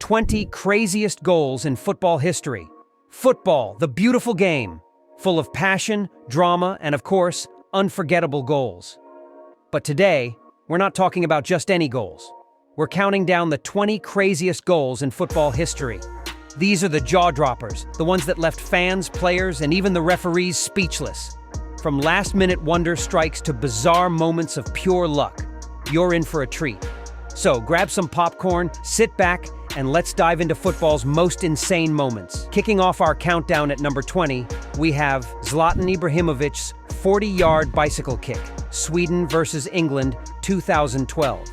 20 craziest goals in football history. Football, the beautiful game, full of passion, drama, and of course, unforgettable goals. But today, we're not talking about just any goals. We're counting down the 20 craziest goals in football history. These are the jaw-droppers, the ones that left fans, players, and even the referees speechless. From last-minute wonder strikes to bizarre moments of pure luck, you're in for a treat. So grab some popcorn, sit back, and let's dive into football's most insane moments. Kicking off our countdown at number 20, we have Zlatan Ibrahimovic's 40-yard bicycle kick, Sweden versus England, 2012.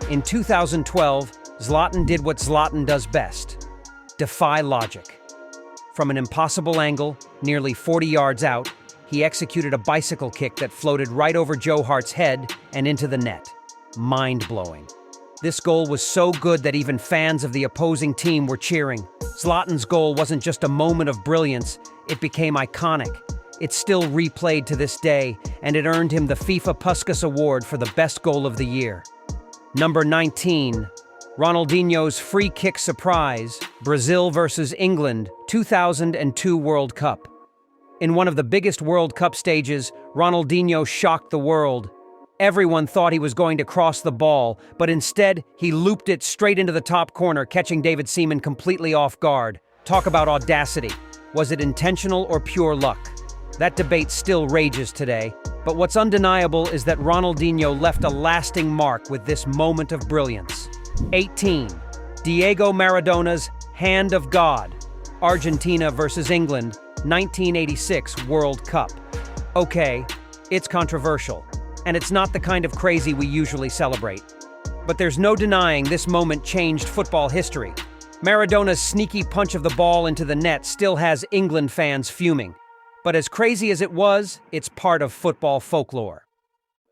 In 2012, Zlatan did what Zlatan does best: defy logic. From an impossible angle, nearly 40 yards out, he executed a bicycle kick that floated right over Joe Hart's head and into the net. Mind-blowing. This goal was so good that even fans of the opposing team were cheering. Zlatan's goal wasn't just a moment of brilliance, it became iconic. It's still replayed to this day, and it earned him the FIFA Puskas Award for the best goal of the year. Number 19. Ronaldinho's free kick surprise, Brazil versus England, 2002 World Cup. In one of the biggest World Cup stages, Ronaldinho shocked the world. Everyone thought he was going to cross the ball, but instead, he looped it straight into the top corner, catching David Seaman completely off guard. Talk about audacity. Was it intentional or pure luck? That debate still rages today, but what's undeniable is that Ronaldinho left a lasting mark with this moment of brilliance. 18. Diego Maradona's Hand of God, Argentina versus England, 1986 World Cup. Okay, it's controversial, and it's not the kind of crazy we usually celebrate. But there's no denying this moment changed football history. Maradona's sneaky punch of the ball into the net still has England fans fuming. But as crazy as it was, it's part of football folklore.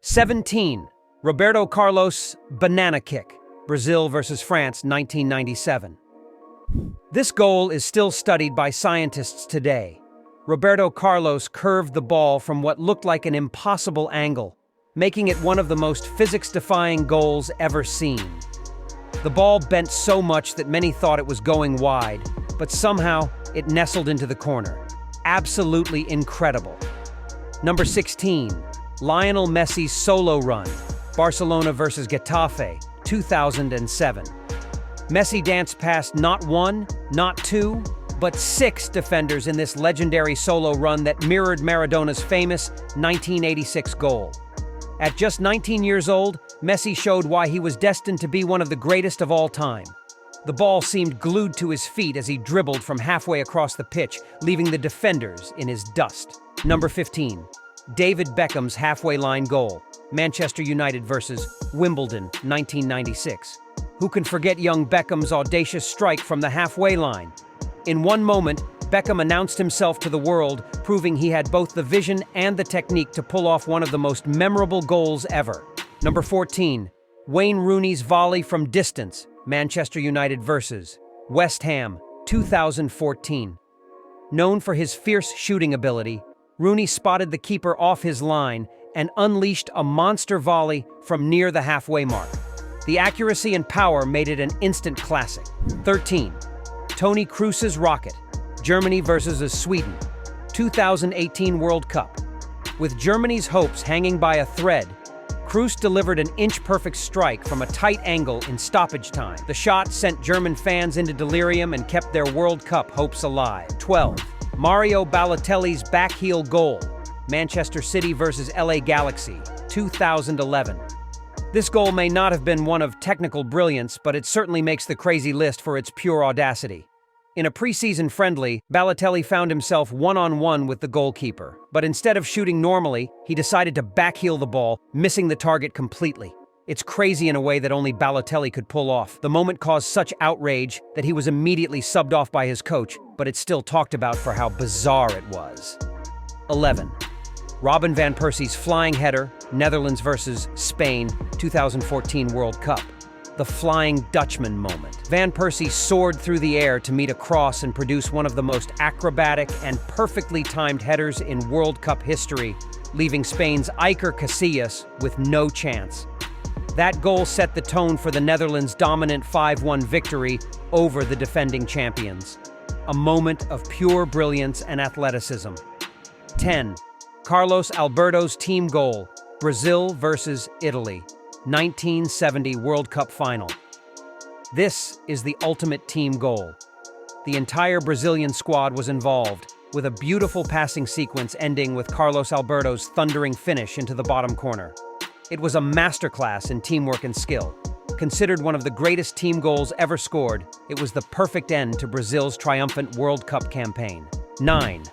17. Roberto Carlos' banana kick, Brazil versus France, 1997. This goal is still studied by scientists today. Roberto Carlos curved the ball from what looked like an impossible angle, making it one of the most physics-defying goals ever seen. The ball bent so much that many thought it was going wide, but somehow it nestled into the corner. Absolutely incredible. Number 16. Lionel Messi's solo run, Barcelona versus Getafe, 2007. Messi danced past not one, not two, but 6 defenders in this legendary solo run that mirrored Maradona's famous 1986 goal. At just 19 years old, Messi showed why he was destined to be one of the greatest of all time. The ball seemed glued to his feet as he dribbled from halfway across the pitch, leaving the defenders in his dust. Number 15. David Beckham's halfway line goal, Manchester United versus Wimbledon, 1996. Who can forget young Beckham's audacious strike from the halfway line? In one moment, Beckham announced himself to the world, proving he had both the vision and the technique to pull off one of the most memorable goals ever. Number 14. Wayne Rooney's volley from distance, Manchester United versus West Ham, 2014. Known for his fierce shooting ability, Rooney spotted the keeper off his line and unleashed a monster volley from near the halfway mark. The accuracy and power made it an instant classic. 13. Toni Kroos's rocket, Germany versus Sweden, 2018 World Cup. With Germany's hopes hanging by a thread, Kroos delivered an inch-perfect strike from a tight angle in stoppage time. The shot sent German fans into delirium and kept their World Cup hopes alive. 12. Mario Balotelli's backheel goal, Manchester City versus LA Galaxy, 2011. This goal may not have been one of technical brilliance, but it certainly makes the crazy list for its pure audacity. In a preseason friendly, Balotelli found himself one-on-one with the goalkeeper, but instead of shooting normally, he decided to backheel the ball, missing the target completely. It's crazy in a way that only Balotelli could pull off. The moment caused such outrage that he was immediately subbed off by his coach, but it's still talked about for how bizarre it was. 11. Robin van Persie's flying header, Netherlands versus Spain, 2014 World Cup. The Flying Dutchman moment. Van Persie soared through the air to meet a cross and produce one of the most acrobatic and perfectly timed headers in World Cup history, leaving Spain's Iker Casillas with no chance. That goal set the tone for the Netherlands' dominant 5-1 victory over the defending champions. A moment of pure brilliance and athleticism. 10. Carlos Alberto's team goal, Brazil versus Italy, 1970 World Cup Final. This is the ultimate team goal. The entire Brazilian squad was involved, with a beautiful passing sequence ending with Carlos Alberto's thundering finish into the bottom corner. It was a masterclass in teamwork and skill. Considered one of the greatest team goals ever scored, it was the perfect end to Brazil's triumphant World Cup campaign. 9.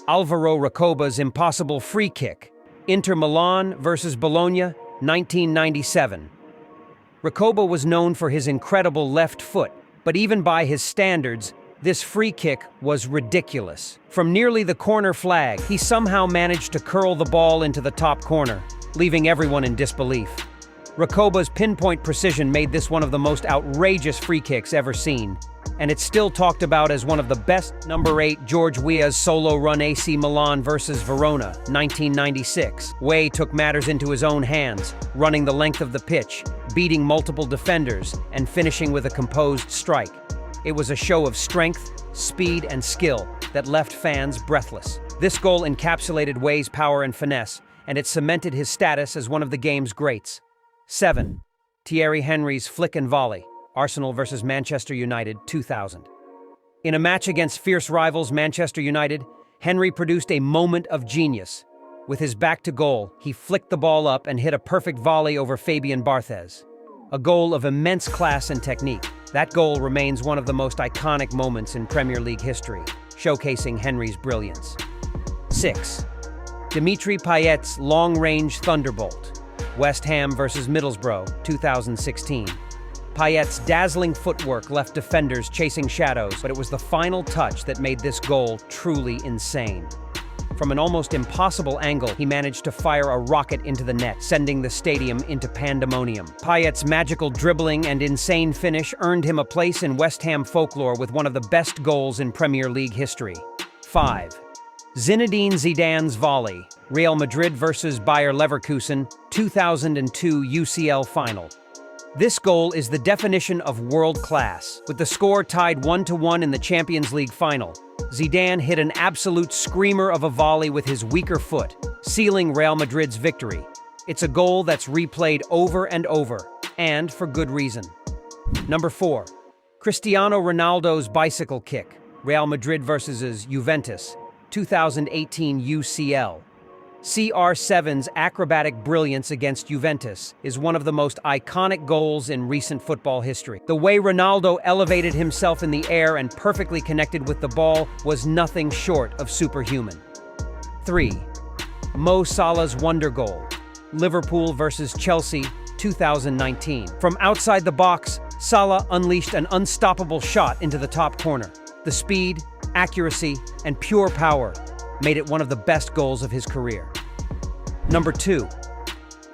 Alvaro Recoba's impossible free kick, Inter Milan versus Bologna, 1997. Recoba was known for his incredible left foot, but even by his standards, this free kick was ridiculous. From nearly the corner flag, he somehow managed to curl the ball into the top corner, leaving everyone in disbelief. Recoba's pinpoint precision made this one of the most outrageous free kicks ever seen, and it's still talked about as one of the best. Number 8, George Weah's solo run AC Milan versus Verona, 1996. Weah took matters into his own hands, running the length of the pitch, beating multiple defenders, and finishing with a composed strike. It was a show of strength, speed, and skill that left fans breathless. This goal encapsulated Weah's power and finesse, and it cemented his status as one of the game's greats. 7. Thierry Henry's flick and volley, Arsenal versus Manchester United, 2000. In a match against fierce rivals Manchester United, Henry produced a moment of genius. With his back to goal, he flicked the ball up and hit a perfect volley over Fabian Barthez. A goal of immense class and technique. That goal remains one of the most iconic moments in Premier League history, showcasing Henry's brilliance. 6. Dimitri Payet's long-range thunderbolt, West Ham versus Middlesbrough, 2016. Payet's dazzling footwork left defenders chasing shadows, but it was the final touch that made this goal truly insane. From an almost impossible angle, he managed to fire a rocket into the net, sending the stadium into pandemonium. Payet's magical dribbling and insane finish earned him a place in West Ham folklore with one of the best goals in Premier League history. 5. Zinedine Zidane's volley, Real Madrid versus Bayer Leverkusen, 2002 UCL Final. This goal is the definition of world class. With the score tied 1-1 in the Champions League final, Zidane hit an absolute screamer of a volley with his weaker foot, sealing Real Madrid's victory. It's a goal that's replayed over and over, and for good reason. Number 4. Cristiano Ronaldo's bicycle kick, Real Madrid versus Juventus, 2018 UCL. CR7's acrobatic brilliance against Juventus is one of the most iconic goals in recent football history. The way Ronaldo elevated himself in the air and perfectly connected with the ball was nothing short of superhuman. 3. Mo Salah's wonder goal, Liverpool versus Chelsea, 2019. From outside the box, Salah unleashed an unstoppable shot into the top corner. The speed, accuracy, and pure power made it one of the best goals of his career. Number 2.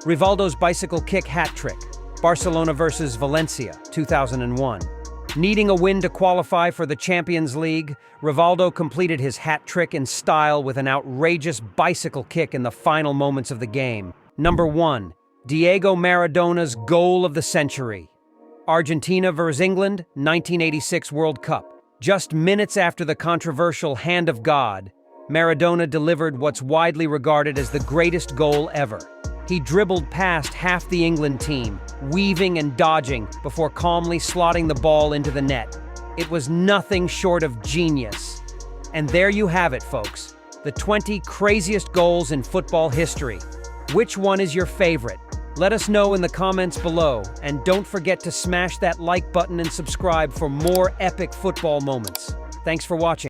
Rivaldo's bicycle kick hat trick, Barcelona versus Valencia, 2001. Needing a win to qualify for the Champions League, Rivaldo completed his hat trick in style with an outrageous bicycle kick in the final moments of the game. Number 1. Diego Maradona's goal of the century, Argentina versus England, 1986 World Cup. Just minutes after the controversial Hand of God, Maradona delivered what's widely regarded as the greatest goal ever. He dribbled past half the England team, weaving and dodging before calmly slotting the ball into the net. It was nothing short of genius. And there you have it, folks. The 20 craziest goals in football history. Which one is your favorite? Let us know in the comments below, and don't forget to smash that like button and subscribe for more epic football moments. Thanks for watching.